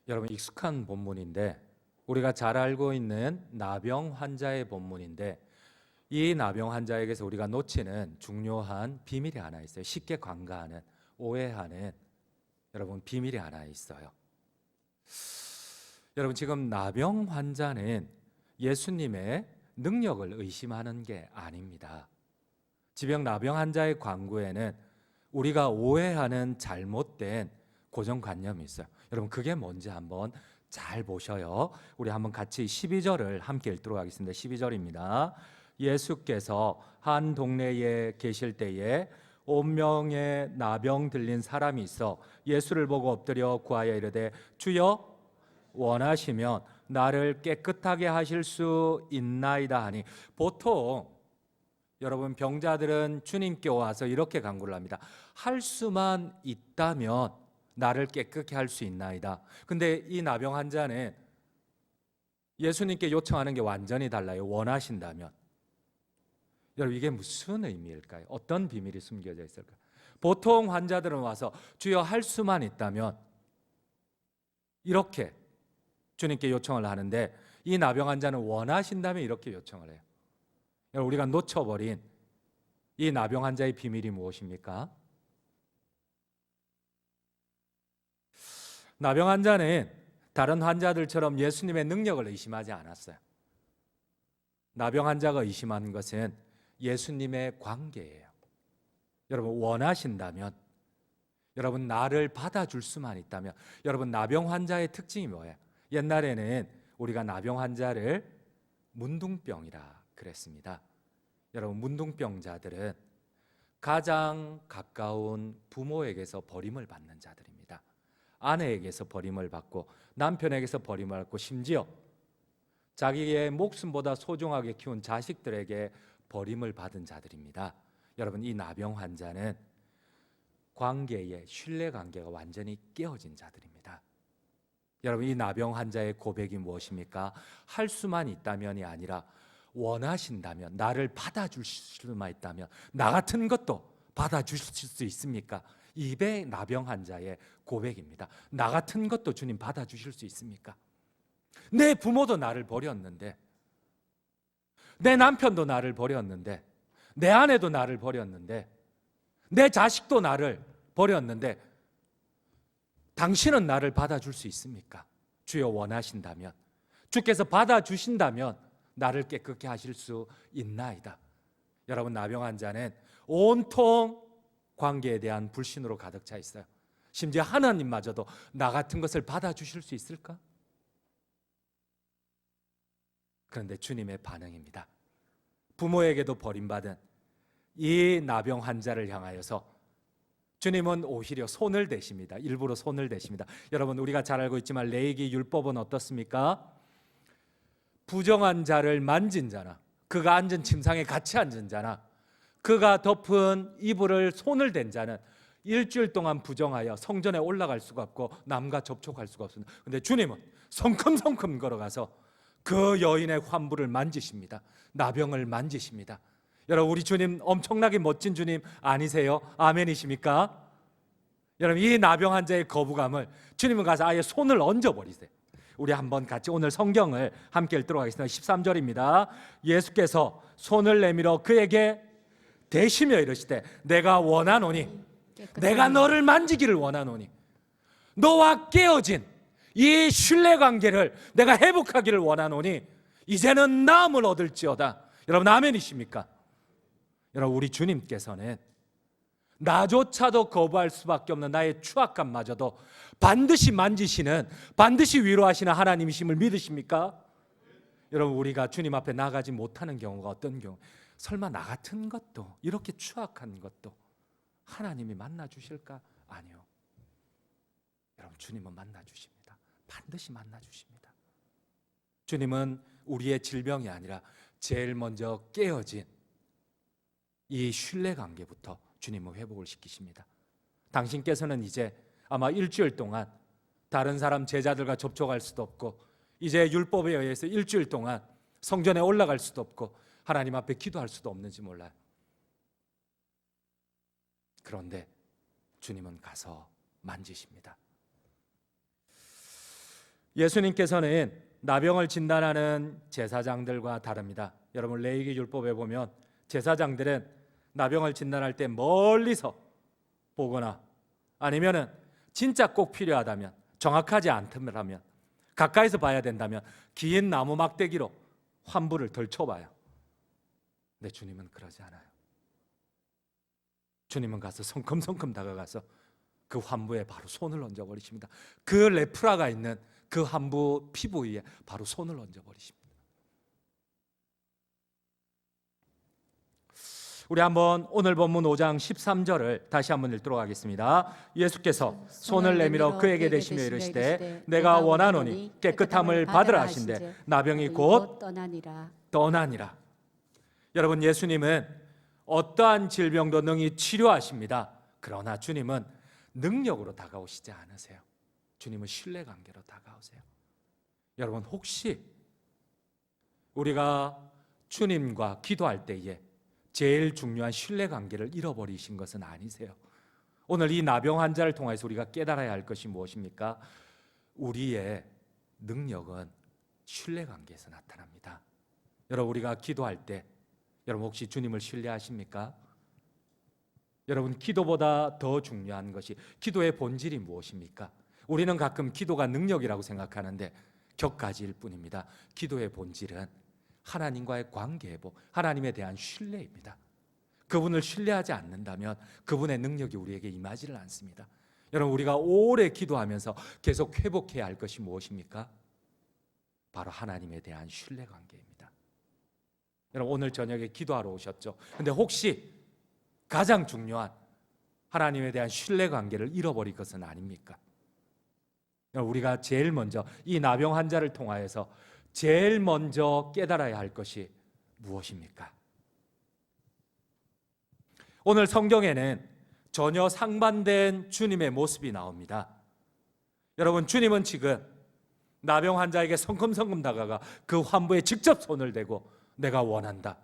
여러분 익숙한 본문인데 우리가 잘 알고 있는 나병 환자의 본문인데 이 나병 환자에게서 우리가 놓치는 중요한 비밀이 하나 있어요. 쉽게 간과하는, 오해하는 여러분 비밀이 하나 있어요. 여러분 지금 나병 환자는 예수님의 능력을 의심하는 게 아닙니다. 지병 나병 환자의 광구에는 우리가 오해하는 잘못된 고정관념이 있어요. 여러분 그게 뭔지 한번 잘 보셔요. 우리 한번 같이 12절을 함께 읽도록 하겠습니다. 12절입니다. 예수께서 한 동네에 계실 때에 5명의 나병 들린 사람이 있어 예수를 보고 엎드려 구하여 이르되 주여 원하시면 나를 깨끗하게 하실 수 있나이다 하니, 보통 여러분 병자들은 주님께 와서 이렇게 간구를 합니다. 할 수만 있다면 나를 깨끗게 할 수 있나이다. 근데 이 나병 환자는 예수님께 요청하는 게 완전히 달라요. 원하신다면. 여러분 이게 무슨 의미일까요? 어떤 비밀이 숨겨져 있을까요? 보통 환자들은 와서 주여 할 수만 있다면 이렇게 주님께 요청을 하는데, 이 나병 환자는 원하신다면 이렇게 요청을 해요. 여러분 우리가 놓쳐버린 이 나병 환자의 비밀이 무엇입니까? 나병 환자는 다른 환자들처럼 예수님의 능력을 의심하지 않았어요. 나병 환자가 의심하는 것은 예수님의 관계예요. 여러분 원하신다면, 여러분 나를 받아줄 수만 있다면, 여러분 나병 환자의 특징이 뭐예요? 옛날에는 우리가 나병 환자를 문둥병이라 그랬습니다. 여러분 문둥병자들은 가장 가까운 부모에게서 버림을 받는 자들입니다. 아내에게서 버림을 받고 남편에게서 버림을 받고 심지어 자기의 목숨보다 소중하게 키운 자식들에게 버림을 받은 자들입니다. 여러분 이 나병 환자는 관계의 신뢰관계가 완전히 깨어진 자들입니다. 여러분 이 나병 환자의 고백이 무엇입니까? 할 수만 있다면이 아니라 원하신다면, 나를 받아주실 수만 있다면 나 같은 것도 받아주실 수 있습니까? 이게 나병 환자의 고백입니다. 나 같은 것도 주님 받아주실 수 있습니까? 내 부모도 나를 버렸는데, 내 남편도 나를 버렸는데, 내 아내도 나를 버렸는데, 내 자식도 나를 버렸는데 당신은 나를 받아줄 수 있습니까? 주여 원하신다면, 주께서 받아주신다면 나를 깨끗게 하실 수 있나이다. 여러분 나병 환자는 온통 관계에 대한 불신으로 가득 차 있어요. 심지어 하나님마저도 나 같은 것을 받아주실 수 있을까? 그런데 주님의 반응입니다. 부모에게도 버림받은 이 나병 환자를 향하여서 주님은 오히려 손을 대십니다. 일부러 손을 대십니다. 여러분 우리가 잘 알고 있지만 레위기 율법은 어떻습니까? 부정한 자를 만진 자나, 그가 앉은 침상에 같이 앉은 자나, 그가 덮은 이불을 손을 댄 자는 일주일 동안 부정하여 성전에 올라갈 수가 없고 남과 접촉할 수가 없습니다. 그런데 주님은 성큼성큼 걸어가서 그 여인의 환부를 만지십니다. 나병을 만지십니다. 여러분 우리 주님 엄청나게 멋진 주님 아니세요? 아멘이십니까? 여러분 이 나병 환자의 거부감을 주님은 가서 아예 손을 얹어버리세요. 우리 한번 같이 오늘 성경을 함께 읽도록 하겠습니다. 13절입니다. 예수께서 손을 내밀어 그에게 대시며 이르시되 내가 원하노니, 내가 너를 만지기를 원하노니, 너와 깨어진 이 신뢰관계를 내가 회복하기를 원하노니 이제는 나음을 얻을지어다. 여러분 아멘이십니까? 여러분 우리 주님께서는 나조차도 거부할 수밖에 없는 나의 추악함마저도 반드시 만지시는, 반드시 위로하시는 하나님이심을 믿으십니까? 여러분 우리가 주님 앞에 나가지 못하는 경우가 어떤 경우? 설마 나 같은 것도, 이렇게 추악한 것도 하나님이 만나 주실까? 아니요. 여러분 주님은 만나 주십니다. 반드시 만나 주십니다. 주님은 우리의 질병이 아니라 제일 먼저 깨어진 이 신뢰관계부터 주님은 회복을 시키십니다. 당신께서는 이제 아마 일주일 동안 다른 사람 제자들과 접촉할 수도 없고, 이제 율법에 의해서 일주일 동안 성전에 올라갈 수도 없고 하나님 앞에 기도할 수도 없는지 몰라요. 그런데 주님은 가서 만지십니다. 예수님께서는 나병을 진단하는 제사장들과 다릅니다. 여러분 레위기 율법에 보면 제사장들은 나병을 진단할 때 멀리서 보거나 아니면은 진짜 꼭 필요하다면, 정확하지 않다면, 가까이서 봐야 된다면 긴 나무 막대기로 환부를 덜쳐봐요. 근데 주님은 그러지 않아요. 주님은 가서 성큼성큼 다가가서 그 환부에 바로 손을 얹어버리십니다. 그 레프라가 있는 그 환부 피부 위에 바로 손을 얹어버리십니다. 우리 한번 오늘 본문 5장 13절을 다시 한번 읽도록 하겠습니다. 예수께서 손을 내밀어 그에게 대시며 이르시되 내가 원하노니 깨끗함을 받으라 하신대 나병이 곧 떠나니라. 여러분 예수님은 어떠한 질병도 능히 치료하십니다. 그러나 주님은 능력으로 다가오시지 않으세요. 주님은 신뢰관계로 다가오세요. 여러분 혹시 우리가 주님과 기도할 때에 제일 중요한 신뢰관계를 잃어버리신 것은 아니세요? 오늘 이 나병 환자를 통해서 우리가 깨달아야 할 것이 무엇입니까? 우리의 능력은 신뢰관계에서 나타납니다. 여러분 우리가 기도할 때 여러분 혹시 주님을 신뢰하십니까? 여러분 기도보다 더 중요한 것이 기도의 본질이 무엇입니까? 우리는 가끔 기도가 능력이라고 생각하는데 격가지일 뿐입니다. 기도의 본질은 하나님과의 관계 회복, 하나님에 대한 신뢰입니다. 그분을 신뢰하지 않는다면 그분의 능력이 우리에게 임하지를 않습니다. 여러분 우리가 오래 기도하면서 계속 회복해야 할 것이 무엇입니까? 바로 하나님에 대한 신뢰관계입니다. 여러분 오늘 저녁에 기도하러 오셨죠? 근데 혹시 가장 중요한 하나님에 대한 신뢰관계를 잃어버릴 것은 아닙니까? 우리가 제일 먼저 이 나병 환자를 통하여서 제일 먼저 깨달아야 할 것이 무엇입니까? 오늘 성경에는 전혀 상반된 주님의 모습이 나옵니다. 여러분 주님은 지금 나병 환자에게 성큼성큼 다가가 그 환부에 직접 손을 대고 내가 원한다.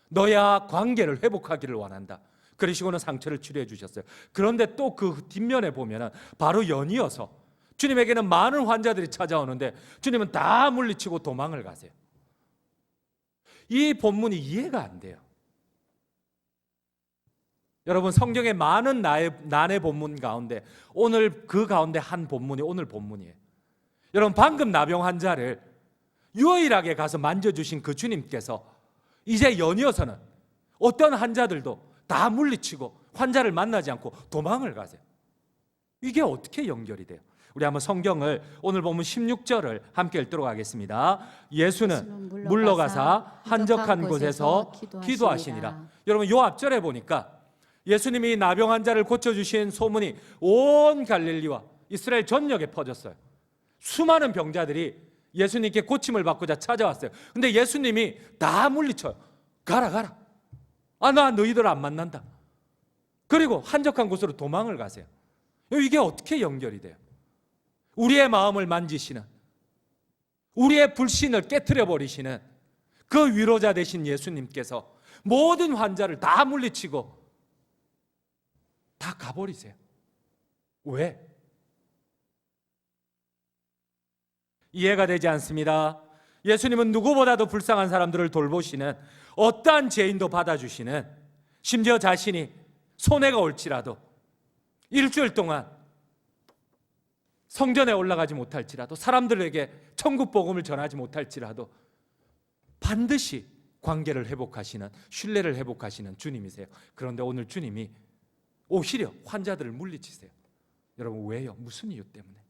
너야 관계를 회복하기를 원한다. 그러시고는 상처를 치료해 주셨어요. 그런데 또 그 뒷면에 보면은 바로 연이어서 주님에게는 많은 환자들이 찾아오는데 주님은 다 물리치고 도망을 가세요. 이 본문이 이해가 안 돼요. 여러분 성경의 많은 난의 본문 가운데 오늘 그 가운데 한 본문이 오늘 본문이에요. 여러분 방금 나병 환자를 유일하게 가서 만져주신 그 주님께서 이제 연이어서는 어떤 환자들도 다 물리치고 환자를 만나지 않고 도망을 가세요. 이게 어떻게 연결이 돼요? 우리 한번 성경을 오늘 보면 16절을 함께 읽도록 하겠습니다. 예수는 물러가사 한적한 곳에서 기도하시니라. 여러분 요 앞절에 보니까 예수님이 나병 환자를 고쳐주신 소문이 온 갈릴리와 이스라엘 전역에 퍼졌어요. 수많은 병자들이 예수님께 고침을 받고자 찾아왔어요. 근데 예수님이 다 물리쳐요. 가라. 나 너희들 안 만난다. 그리고 한적한 곳으로 도망을 가세요. 이게 어떻게 연결이 돼요? 우리의 마음을 만지시는, 우리의 불신을 깨트려 버리시는 그 위로자 되신 예수님께서 모든 환자를 다 물리치고 다 가버리세요. 왜? 이해가 되지 않습니다. 예수님은 누구보다도 불쌍한 사람들을 돌보시는, 어떠한 죄인도 받아주시는, 심지어 자신이 손해가 올지라도 일주일 동안 성전에 올라가지 못할지라도, 사람들에게 천국 복음을 전하지 못할지라도 반드시 관계를 회복하시는, 신뢰를 회복하시는 주님이세요. 그런데 오늘 주님이 오히려 환자들을 물리치세요. 여러분 왜요? 무슨 이유 때문에?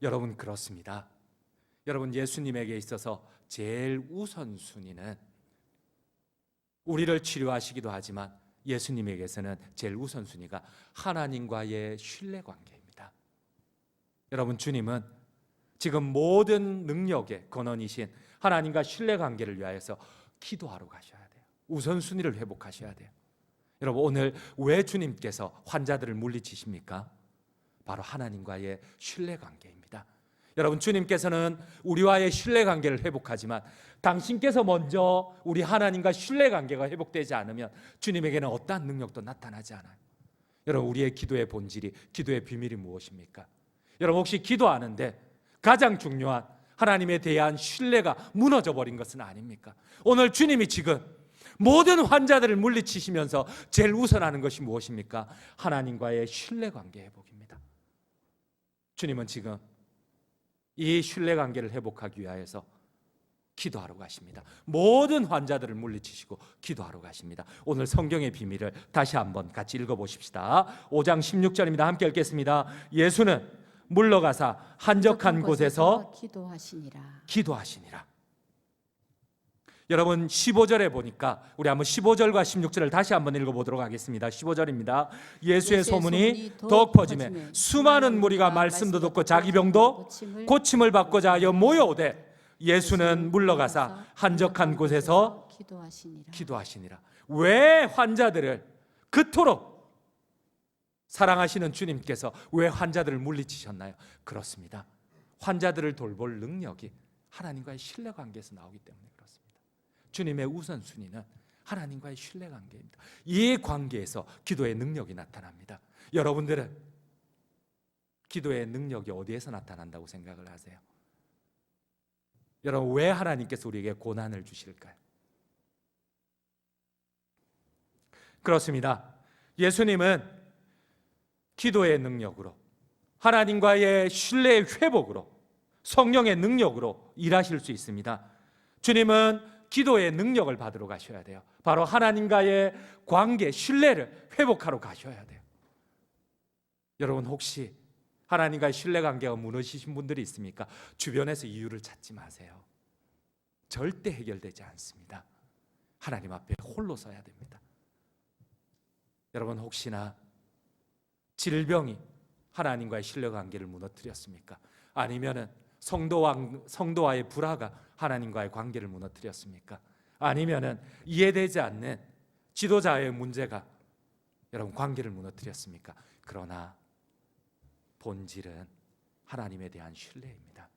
여러분 그렇습니다. 여러분 예수님에게 있어서 제일 우선순위는 우리를 치료하시기도 하지만 예수님에게서는 제일 우선순위가 하나님과의 신뢰관계입니다. 여러분 주님은 지금 모든 능력의 근원이신 하나님과 신뢰관계를 위하여서 기도하러 가셔야 돼요. 우선순위를 회복하셔야 돼요. 여러분 오늘 왜 주님께서 환자들을 물리치십니까? 바로 하나님과의 신뢰관계입니다. 여러분 주님께서는 우리와의 신뢰관계를 회복하지만 당신께서 먼저 우리 하나님과 신뢰관계가 회복되지 않으면 주님에게는 어떠한 능력도 나타나지 않아요. 여러분, 우리의 기도의 본질이, 기도의 비밀이 무엇입니까? 여러분, 혹시 기도하는데 가장 중요한 하나님에 대한 신뢰가 무너져 버린 것은 아닙니까? 오늘 주님이 지금 모든 환자들을 물리치시면서 제일 우선하는 것이 무엇입니까? 하나님과의 신뢰관계 회복입니다. 주님은 지금 이 신뢰관계를 회복하기 위하여서 기도하러 가십니다. 모든 환자들을 물리치시고 기도하러 가십니다. 오늘 성경의 비밀을 다시 한번 같이 읽어보십시다. 5장 16절입니다. 함께 읽겠습니다. 예수는 물러가사 한적한 곳에서 기도하시니라. 여러분, 15절에 보니까 우리 한번 15절과 16절을 다시 한번 읽어보도록 하겠습니다. 15절입니다. 예수의 소문이 더욱 퍼지매 수많은 무리가 말씀도 듣고 자기 병도 고침을 받고자 하여 모여오되 예수는 물러가사 한적한 곳에서 기도하시니라. 왜 환자들을 그토록 사랑하시는 주님께서 왜 환자들을 물리치셨나요? 그렇습니다. 환자들을 돌볼 능력이 하나님과의 신뢰관계에서 나오기 때문에 그렇습니다. 주님의 우선순위는 하나님과의 신뢰관계입니다. 이 관계에서 기도의 능력이 나타납니다. 여러분들은 기도의 능력이 어디에서 나타난다고 생각을 하세요? 여러분, 왜 하나님께서 우리에게 고난을 주실까요? 그렇습니다. 예수님은 기도의 능력으로, 하나님과의 신뢰의 회복으로, 성령의 능력으로 일하실 수 있습니다. 주님은 기도의 능력을 받으러 가셔야 돼요. 바로 하나님과의 관계, 신뢰를 회복하러 가셔야 돼요. 여러분, 혹시 하나님과의 신뢰관계가 무너지신 분들이 있습니까? 주변에서 이유를 찾지 마세요. 절대 해결되지 않습니다. 하나님 앞에 홀로 서야 됩니다. 여러분, 혹시나 질병이 하나님과의 신뢰관계를 무너뜨렸습니까? 아니면은 성도와의 불화가 하나님과의 관계를 무너뜨렸습니까? 아니면은 이해되지 않는 지도자의 문제가 여러분 관계를 무너뜨렸습니까? 그러나 본질은 하나님에 대한 신뢰입니다.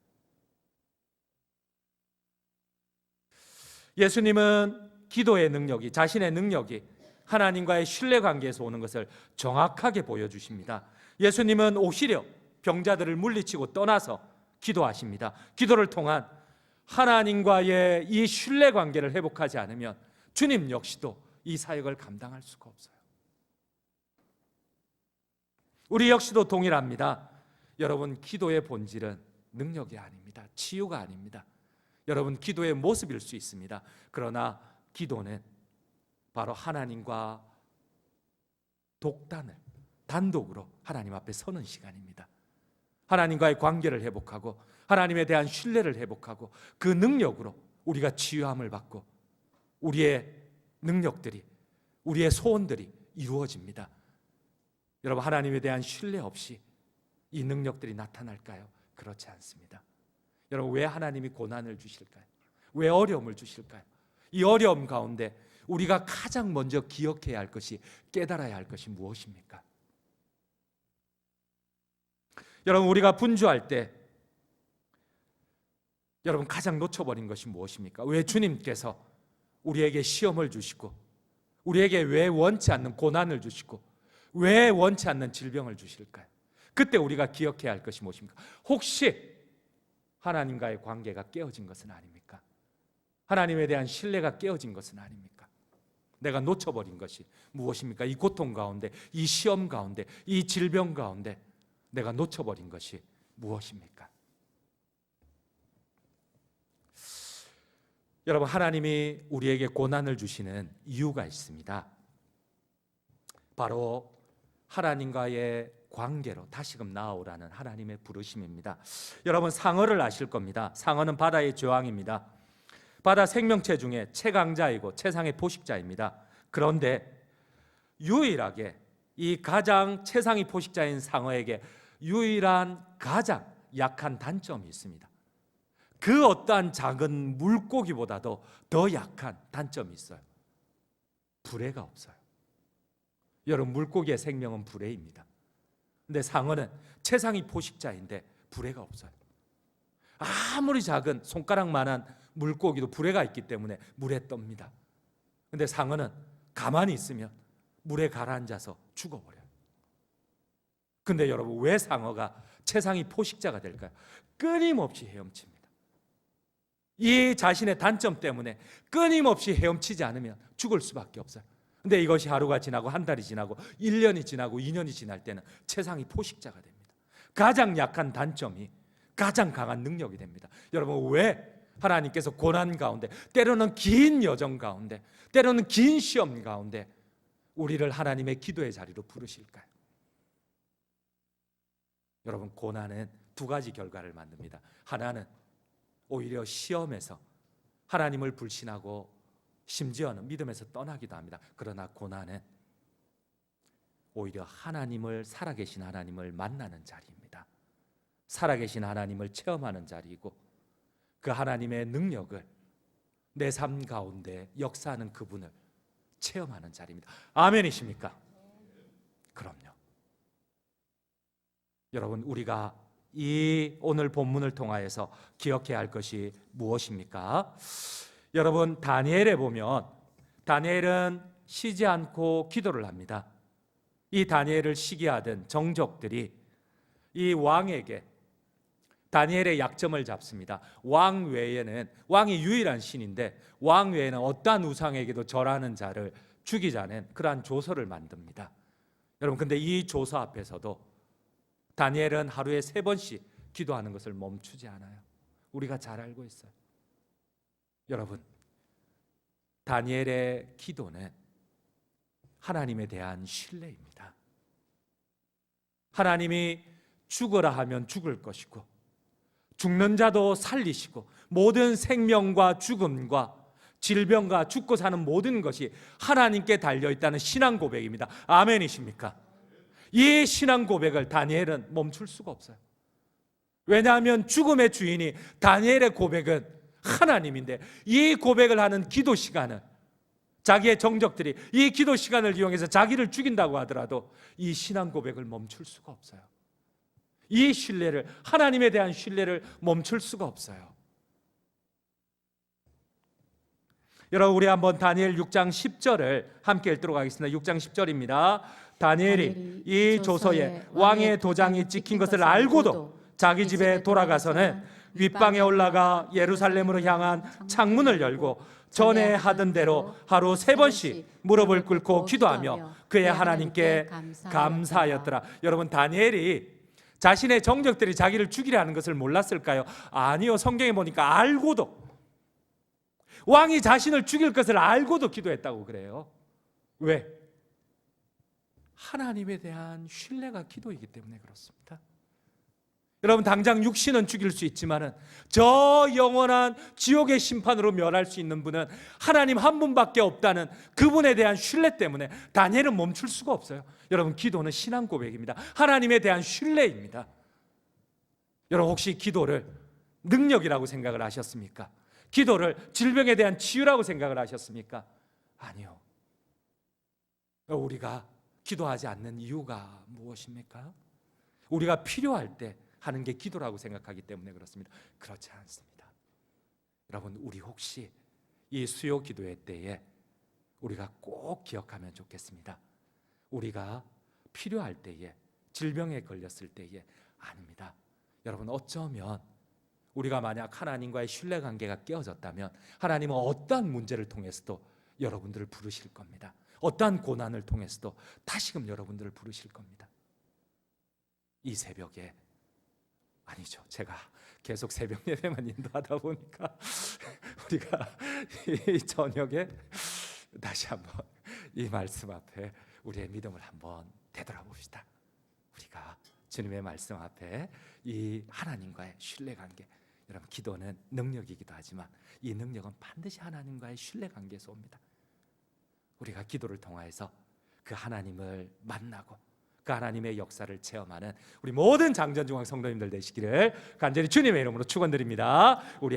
예수님은 기도의 능력이, 자신의 능력이 하나님과의 신뢰관계에서 오는 것을 정확하게 보여주십니다. 예수님은 오히려 병자들을 물리치고 떠나서 기도하십니다. 기도를 통한 하나님과의 이 신뢰관계를 회복하지 않으면 주님 역시도 이 사역을 감당할 수가 없어요. 우리 역시도 동일합니다. 여러분, 기도의 본질은 능력이 아닙니다. 치유가 아닙니다. 여러분, 기도의 모습일 수 있습니다. 그러나 기도는 바로 하나님과 단독으로 하나님 앞에 서는 시간입니다. 하나님과의 관계를 회복하고 하나님에 대한 신뢰를 회복하고 그 능력으로 우리가 치유함을 받고 우리의 능력들이, 우리의 소원들이 이루어집니다. 여러분, 하나님에 대한 신뢰 없이 이 능력들이 나타날까요? 그렇지 않습니다. 여러분, 왜 하나님이 고난을 주실까요? 왜 어려움을 주실까요? 이 어려움 가운데 우리가 가장 먼저 기억해야 할 것이, 깨달아야 할 것이 무엇입니까? 여러분, 우리가 분주할 때 여러분 가장 놓쳐버린 것이 무엇입니까? 왜 주님께서 우리에게 시험을 주시고 우리에게 왜 원치 않는 고난을 주시고 왜 원치 않는 질병을 주실까요? 그때 우리가 기억해야 할 것이 무엇입니까? 혹시 하나님과의 관계가 깨어진 것은 아닙니까? 하나님에 대한 신뢰가 깨어진 것은 아닙니까? 내가 놓쳐버린 것이 무엇입니까? 이 고통 가운데, 이 시험 가운데, 이 질병 가운데 내가 놓쳐버린 것이 무엇입니까? 여러분, 하나님이 우리에게 고난을 주시는 이유가 있습니다. 바로 하나님과의 관계로 다시금 나아오라는 하나님의 부르심입니다. 여러분, 상어를 아실 겁니다. 상어는 바다의 제왕입니다. 바다 생명체 중에 최강자이고 최상의 포식자입니다. 그런데 유일하게 이 가장 최상의 포식자인 상어에게 유일한 가장 약한 단점이 있습니다. 그 어떠한 작은 물고기보다도 더 약한 단점이 있어요. 불에가 없어요. 여러분, 물고기의 생명은 불에입니다. 근데 상어는 최상위 포식자인데 불에가 없어요. 아무리 작은 손가락만한 물고기도 불에가 있기 때문에 물에 떱니다. 근데 상어는 가만히 있으면 물에 가라앉아서 죽어버려요. 근데 여러분, 왜 상어가 최상위 포식자가 될까요? 끊임없이 헤엄칩니다. 이 자신의 단점 때문에 끊임없이 헤엄치지 않으면 죽을 수밖에 없어요. 근데 이것이 하루가 지나고 한 달이 지나고 1년이 지나고 2년이 지날 때는 최상위 포식자가 됩니다. 가장 약한 단점이 가장 강한 능력이 됩니다. 여러분, 왜 하나님께서 고난 가운데, 때로는 긴 여정 가운데, 때로는 긴 시험 가운데 우리를 하나님의 기도의 자리로 부르실까요? 여러분, 고난은 두 가지 결과를 만듭니다. 하나는 오히려 시험에서 하나님을 불신하고 심지어는 믿음에서 떠나기도 합니다. 그러나 고난은 오히려 살아계신 하나님을 만나는 자리입니다. 살아계신 하나님을 체험하는 자리이고, 그 하나님의 능력을 내 삶 가운데 역사하는 그분을 체험하는 자리입니다. 아멘이십니까? 그럼요. 여러분, 우리가 이 오늘 본문을 통하여서 기억해야 할 것이 무엇입니까? 여러분, 다니엘에 보면 다니엘은 쉬지 않고 기도를 합니다. 이 다니엘을 시기하던 정족들이 이 왕에게 다니엘의 약점을 잡습니다. 왕 외에는, 왕이 유일한 신인데 왕 외에는 어떠한 우상에게도 절하는 자를 죽이자는 그러한 조서를 만듭니다. 여러분, 근데 이 조서 앞에서도 다니엘은 하루에 3번씩 기도하는 것을 멈추지 않아요. 우리가 잘 알고 있어요. 여러분, 다니엘의 기도는 하나님에 대한 신뢰입니다. 하나님이 죽으라 하면 죽을 것이고, 죽는 자도 살리시고, 모든 생명과 죽음과 질병과 죽고 사는 모든 것이 하나님께 달려있다는 신앙 고백입니다. 아멘이십니까? 이 신앙 고백을 다니엘은 멈출 수가 없어요. 왜냐하면 죽음의 주인이 다니엘의 고백은 하나님인데, 이 고백을 하는 기도 시간은 자기의 정적들이 이 기도 시간을 이용해서 자기를 죽인다고 하더라도 이 신앙 고백을 멈출 수가 없어요. 이 신뢰를, 하나님에 대한 신뢰를 멈출 수가 없어요. 여러분, 우리 한번 다니엘 6장 10절을 함께 읽도록 하겠습니다. 6장 10절입니다. 다니엘이 이 조서에 왕의 도장이 찍힌 것을 알고도 자기 집에 돌아가서는 윗방에 올라가 예루살렘으로 향한 창문을 열고 전에 하던 대로 하루 3번씩 무릎을 꿇고 기도하며 그의 하나님께 감사하였더라. 여러분, 다니엘이 자신의 정적들이 자기를 죽이려 는 것을 몰랐을까요? 아니요. 성경에 보니까 알고도, 왕이 자신을 죽일 것을 알고도 기도했다고 그래요. 왜? 하나님에 대한 신뢰가 기도이기 때문에 그렇습니다. 여러분, 당장 육신은 죽일 수 있지만은 저 영원한 지옥의 심판으로 멸할 수 있는 분은 하나님 한 분밖에 없다는 그분에 대한 신뢰 때문에 다니엘은 멈출 수가 없어요. 여러분, 기도는 신앙 고백입니다. 하나님에 대한 신뢰입니다. 여러분, 혹시 기도를 능력이라고 생각을 하셨습니까? 기도를 질병에 대한 치유라고 생각을 하셨습니까? 아니요. 우리가 기도하지 않는 이유가 무엇입니까? 우리가 필요할 때 하는 게 기도라고 생각하기 때문에 그렇습니다. 그렇지 않습니다. 여러분, 우리 혹시 이 수요 기도회 때에 우리가 꼭 기억하면 좋겠습니다. 우리가 필요할 때에, 질병에 걸렸을 때에 아닙니다. 여러분, 어쩌면 우리가 만약 하나님과의 신뢰관계가 깨어졌다면 하나님은 어떠한 문제를 통해서도 여러분들을 부르실 겁니다. 어떠한 고난을 통해서도 다시금 여러분들을 부르실 겁니다. 이 새벽에, 아니죠, 제가 계속 새벽 예배만 인도하다 보니까 우리가 이 저녁에 다시 한번 이 말씀 앞에 우리의 믿음을 한번 되돌아봅시다. 우리가 주님의 말씀 앞에 이 하나님과의 신뢰관계, 여러분, 기도는 능력이기도 하지만 이 능력은 반드시 하나님과의 신뢰관계에서 옵니다. 우리가 기도를 통하여서 그 하나님을 만나고 그 하나님의 역사를 체험하는 우리 모든 장전중앙 성도님들 되시기를 간절히 주님의 이름으로 축원드립니다. 우리